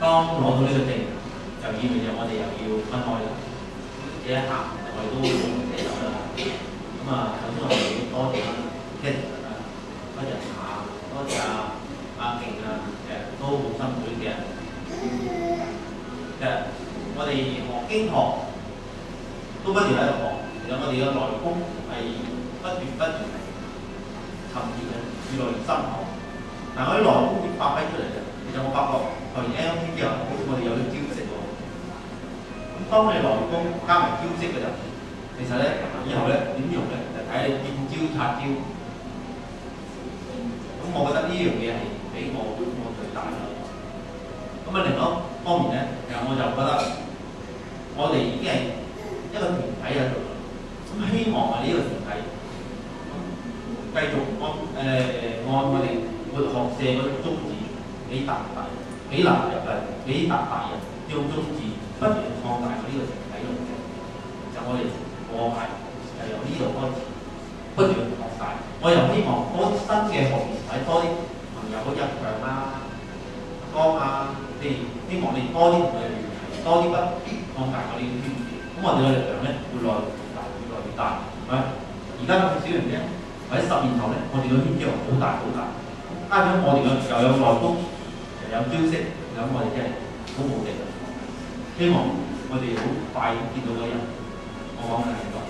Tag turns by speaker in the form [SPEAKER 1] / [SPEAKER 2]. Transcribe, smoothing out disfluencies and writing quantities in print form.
[SPEAKER 1] 當攞到呢個證，就意味着我哋又要分開啦。呢一刻我哋都冇捨手啦。咁啊，首先我哋要多謝Kevin啦，多謝多謝阿勁啊，其實都好辛苦嘅。其實我哋學經學都不斷喺度學，其實我哋嘅內功係不斷沉澱嘅，越來越深厚。但係我啲內功點發揮出嚟嘅？其實我發覺學完 NLP 之後，好似我哋有啲招式喎。咁當你內功加埋招式嘅時候，其實咧以後咧點用咧，就睇你見招拆招。咁我覺得呢樣嘢係俾我最大嘅。咁啊另一方面咧，其實我就覺得我哋已經係一個團體喺度啦。咁希望啊呢個團體繼續按我哋活學社嗰種宗旨，幾達大，幾達人，幾達大人呢種宗旨，不斷擴大我呢個團體嘅。就我哋和諧係由呢度開始，不斷擴大。我又希望多新嘅學員或者多啲朋友好入場啊、江啊，你希望你多啲同佢哋聯繫，多啲不擴大我哋嘅圈子。咁我哋嘅力量咧會越來越大，係咪？而家咁少人啫，或者10年後咧，我哋嘅圈子又好大好大。加上我哋嘅又有內功，又有招式，咁我哋真係好無敵。希望我哋好快見到嗰日，我講嘅係咁。